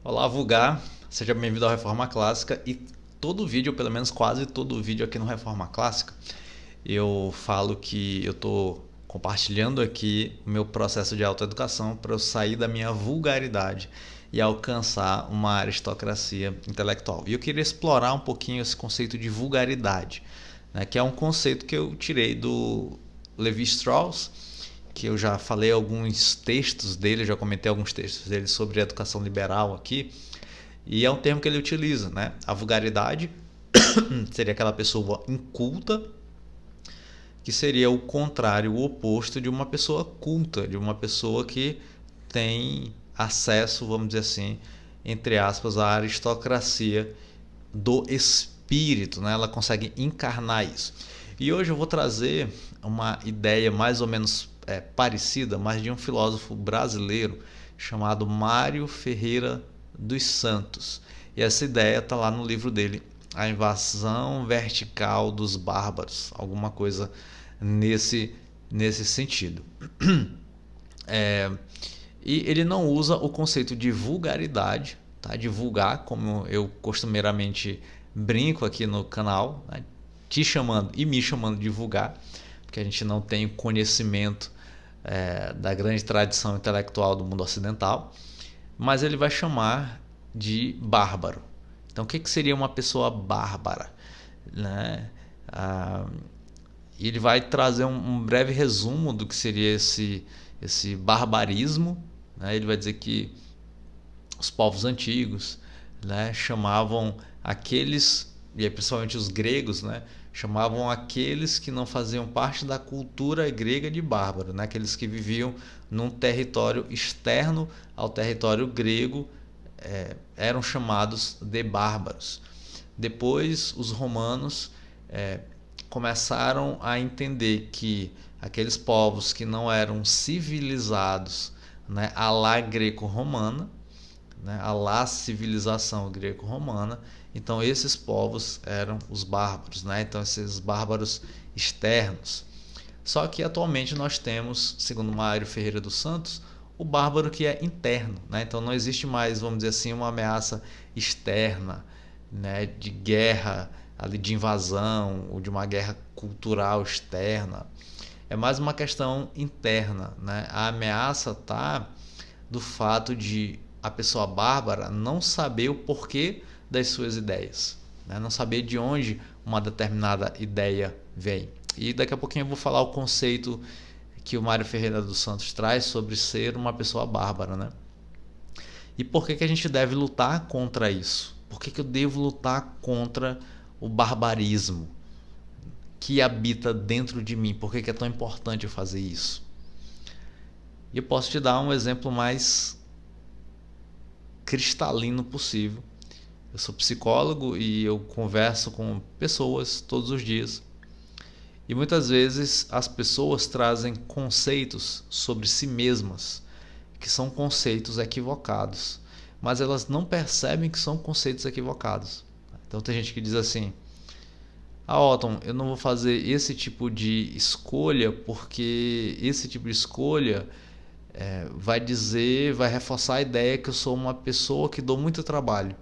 Olá, Vulgar, seja bem-vindo ao Reforma Clássica e todo vídeo, ou pelo menos quase todo vídeo aqui no Reforma Clássica, eu falo que eu estou compartilhando aqui o meu processo de autoeducação para eu sair da minha vulgaridade e alcançar uma aristocracia intelectual. E eu queria explorar um pouquinho esse conceito de vulgaridade, né, que é um conceito que eu tirei do Levi Strauss, que eu já falei alguns textos dele, já comentei alguns textos dele sobre educação liberal aqui, e é um termo que ele utiliza, né? A vulgaridade seria aquela pessoa inculta, que seria o contrário, o oposto de uma pessoa culta, de uma pessoa que tem acesso, vamos dizer assim, entre aspas, à aristocracia do espírito, né? Ela consegue encarnar isso. E hoje eu vou trazer uma ideia mais ou menos parecida, mas de um filósofo brasileiro chamado Mário Ferreira dos Santos. E essa ideia está lá no livro dele, A Invasão Vertical dos Bárbaros, alguma coisa nesse sentido. E ele não usa o conceito de vulgaridade, tá? De vulgar, como eu costumeiramente brinco aqui no canal, né? Te chamando e me chamando de vulgar, porque a gente não tem conhecimento da grande tradição intelectual do mundo ocidental, mas ele vai chamar de bárbaro. Então, o que seria uma pessoa bárbara, né? E ele vai trazer um breve resumo do que seria esse barbarismo, né? Ele vai dizer que os povos antigos, né, chamavam aqueles, e principalmente os gregos, né, chamavam aqueles que não faziam parte da cultura grega de bárbaro, né, aqueles que viviam num território externo ao território grego, eram chamados de bárbaros. Depois os romanos começaram a entender que aqueles povos que não eram civilizados, né, à la greco-romana, né, à la civilização greco-romana, então esses povos eram os bárbaros, né? Então esses bárbaros externos. Só que atualmente nós temos, segundo Mário Ferreira dos Santos, o bárbaro que é interno, né? Então não existe mais, vamos dizer assim, uma ameaça externa, né, de guerra, ali de invasão ou de uma guerra cultural externa. É mais uma questão interna, né? A ameaça está do fato de a pessoa bárbara não saber o porquê das suas ideias, né? Não saber de onde uma determinada ideia vem. E daqui a pouquinho eu vou falar o conceito que o Mário Ferreira dos Santos traz sobre ser uma pessoa bárbara, né? E por que a gente deve lutar contra isso? Por que eu devo lutar contra o barbarismo que habita dentro de mim? Por que é tão importante eu fazer isso? E eu posso te dar um exemplo mais cristalino possível. Eu sou psicólogo e eu converso com pessoas todos os dias. E muitas vezes as pessoas trazem conceitos sobre si mesmas que são conceitos equivocados, mas elas não percebem que são conceitos equivocados. Então tem gente que diz assim: Otton, eu não vou fazer esse tipo de escolha porque esse tipo de escolha vai reforçar a ideia que eu sou uma pessoa que dou muito trabalho.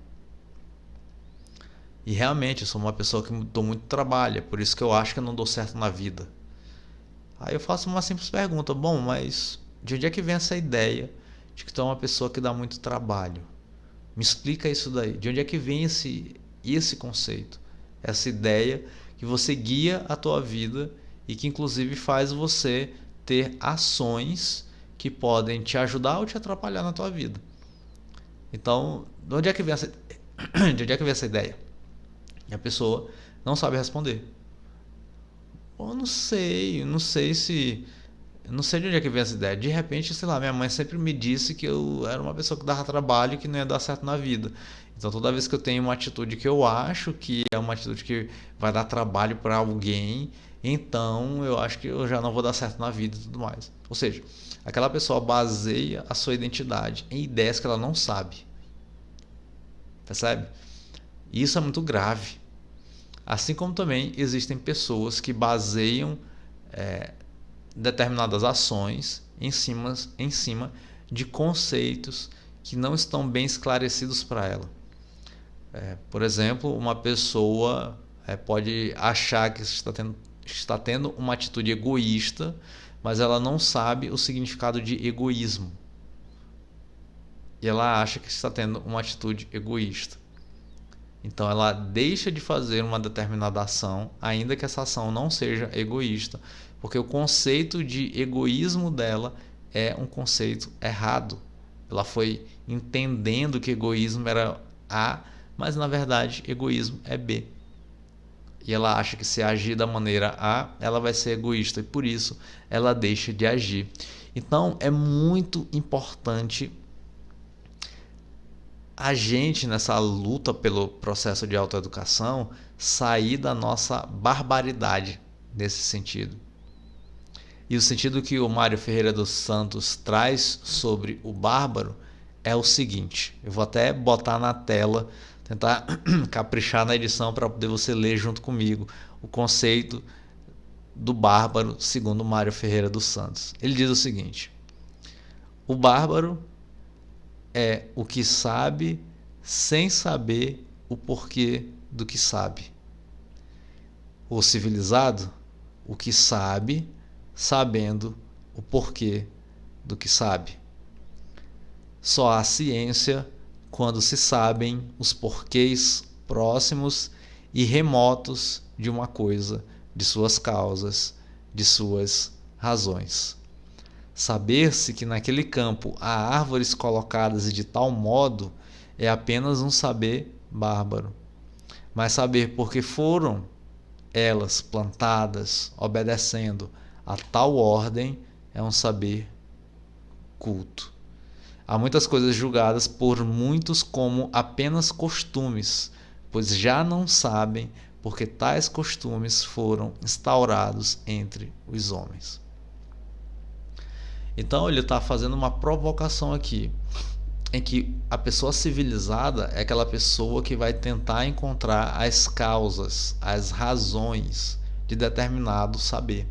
E realmente eu sou uma pessoa que dou muito trabalho, é por isso que eu acho que eu não dou certo na vida. Aí eu faço uma simples pergunta: bom, mas de onde é que vem essa ideia de que tu é uma pessoa que dá muito trabalho? Me explica isso daí. De onde é que vem esse conceito? Essa ideia que você guia a tua vida e que inclusive faz você ter ações que podem te ajudar ou te atrapalhar na tua vida. Então, de onde é que vem essa ideia? E a pessoa não sabe responder. Eu não sei se... Eu não sei de onde é que vem essa ideia. De repente, sei lá, minha mãe sempre me disse que eu era uma pessoa que dava trabalho e que não ia dar certo na vida. Então toda vez que eu tenho uma atitude que eu acho que é uma atitude que vai dar trabalho para alguém, então eu acho que eu já não vou dar certo na vida e tudo mais. Ou seja, aquela pessoa baseia a sua identidade em ideias que ela não sabe. Percebe? E isso é muito grave. Assim como também existem pessoas que baseiam determinadas ações em cima de conceitos que não estão bem esclarecidos para ela. Por exemplo, uma pessoa pode achar que está tendo uma atitude egoísta, mas ela não sabe o significado de egoísmo. E ela acha que está tendo uma atitude egoísta. Então ela deixa de fazer uma determinada ação, ainda que essa ação não seja egoísta, porque o conceito de egoísmo dela é um conceito errado. Ela foi entendendo que egoísmo era A, mas na verdade egoísmo é B. E ela acha que se agir da maneira A, ela vai ser egoísta, e por isso ela deixa de agir. Então é muito importante a gente, nessa luta pelo processo de autoeducação, sair da nossa barbaridade nesse sentido. E o sentido que o Mário Ferreira dos Santos traz sobre o bárbaro é o seguinte: eu vou até botar na tela, tentar caprichar na edição para poder você ler junto comigo o conceito do bárbaro segundo Mário Ferreira dos Santos. Ele diz o seguinte: o bárbaro é o que sabe sem saber o porquê do que sabe. O civilizado, o que sabe sabendo o porquê do que sabe. Só há ciência quando se sabem os porquês próximos e remotos de uma coisa, de suas causas, de suas razões. Saber-se que naquele campo há árvores colocadas de tal modo é apenas um saber bárbaro. Mas saber por que foram elas plantadas, obedecendo a tal ordem, é um saber culto. Há muitas coisas julgadas por muitos como apenas costumes, pois já não sabem porque tais costumes foram instaurados entre os homens. Então ele está fazendo uma provocação aqui, em que a pessoa civilizada é aquela pessoa que vai tentar encontrar as causas, as razões de determinado saber,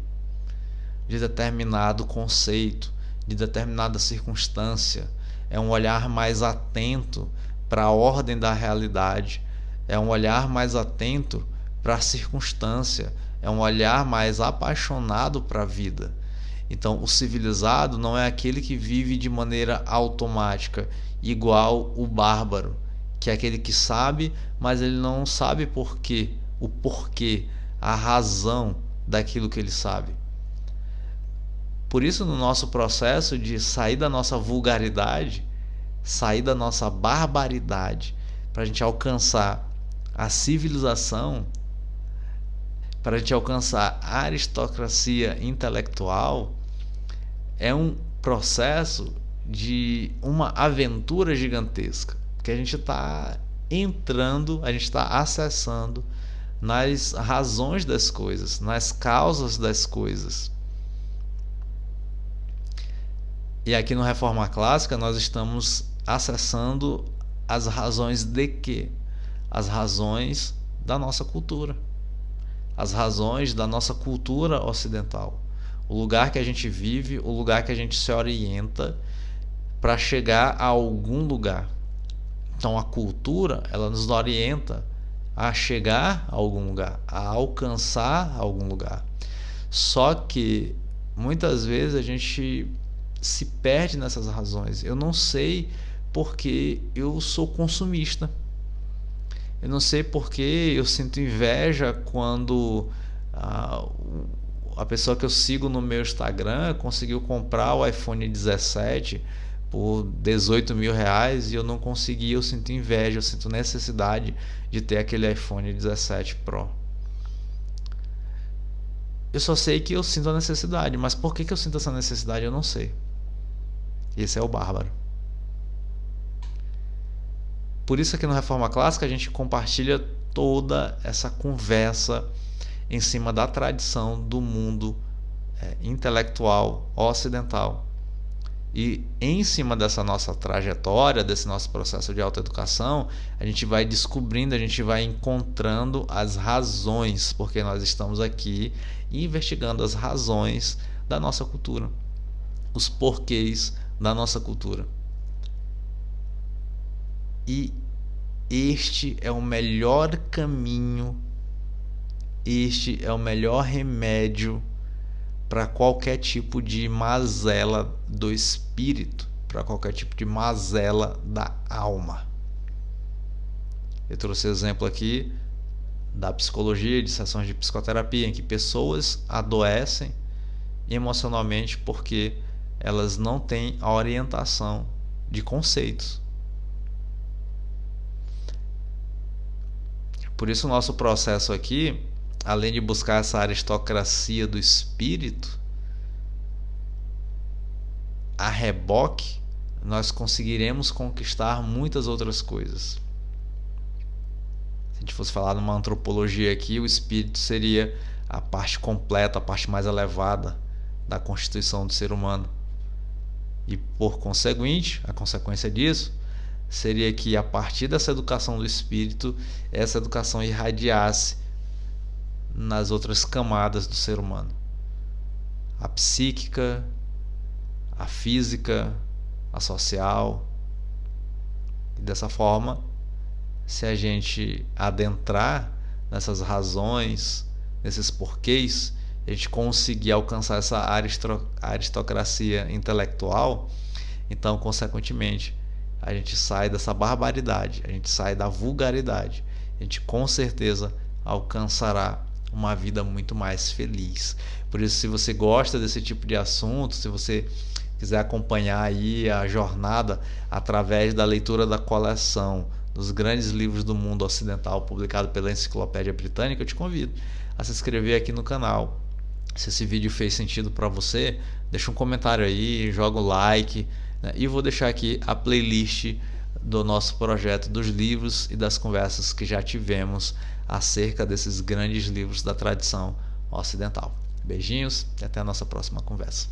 de determinado conceito, de determinada circunstância. É um olhar mais atento para a ordem da realidade, é um olhar mais atento para a circunstância, é um olhar mais apaixonado para a vida. Então, o civilizado não é aquele que vive de maneira automática, igual o bárbaro, que é aquele que sabe, mas ele não sabe o porquê, a razão daquilo que ele sabe. Por isso, no nosso processo de sair da nossa vulgaridade, sair da nossa barbaridade, para a gente alcançar a civilização, para a gente alcançar a aristocracia intelectual, é um processo de uma aventura gigantesca, que a gente está entrando, a gente está acessando nas razões das coisas, nas causas das coisas. E aqui no Reforma Clássica nós estamos acessando as razões de quê? As razões da nossa cultura. As razões da nossa cultura ocidental. O lugar que a gente vive, o lugar que a gente se orienta para chegar a algum lugar. Então a cultura, ela nos orienta a chegar a algum lugar, a alcançar algum lugar. Só que muitas vezes a gente se perde nessas razões. Eu não sei porque eu sou consumista. Eu não sei porque eu sinto inveja quando a pessoa que eu sigo no meu Instagram conseguiu comprar o iPhone 17 por 18 mil reais e eu não consegui. Eu sinto inveja, eu sinto necessidade de ter aquele iPhone 17 Pro. Eu só sei que eu sinto a necessidade, mas por que eu sinto essa necessidade eu não sei. Esse é o bárbaro. Por isso aqui no Reforma Clássica a gente compartilha toda essa conversa em cima da tradição do mundo intelectual ocidental. E em cima dessa nossa trajetória, desse nosso processo de autoeducação, a gente vai descobrindo, a gente vai encontrando as razões, porque nós estamos aqui investigando as razões da nossa cultura, os porquês da nossa cultura. E este é o melhor caminho, este é o melhor remédio para qualquer tipo de mazela do espírito, para qualquer tipo de mazela da alma. Eu trouxe exemplo aqui da psicologia, de sessões de psicoterapia, em que pessoas adoecem emocionalmente porque elas não têm a orientação de conceitos. Por isso o nosso processo aqui, além de buscar essa aristocracia do espírito, a reboque, nós conseguiremos conquistar muitas outras coisas. Se a gente fosse falar numa antropologia aqui, o espírito seria a parte completa, a parte mais elevada da constituição do ser humano. E por conseguinte, a consequência disso seria que a partir dessa educação do espírito, essa educação irradiasse nas outras camadas do ser humano. A psíquica, a física, a social. E dessa forma, se a gente adentrar nessas razões, nesses porquês, a gente conseguir alcançar essa aristocracia intelectual, então, consequentemente, a gente sai dessa barbaridade, a gente sai da vulgaridade, a gente com certeza alcançará uma vida muito mais feliz. Por isso, se você gosta desse tipo de assunto, se você quiser acompanhar aí a jornada através da leitura da coleção dos grandes livros do mundo ocidental publicado pela Enciclopédia Britânica, eu te convido a se inscrever aqui no canal. Se esse vídeo fez sentido para você, deixa um comentário aí, joga o like, né? E vou deixar aqui a playlist do nosso projeto dos livros e das conversas que já tivemos acerca desses grandes livros da tradição ocidental. Beijinhos e até a nossa próxima conversa.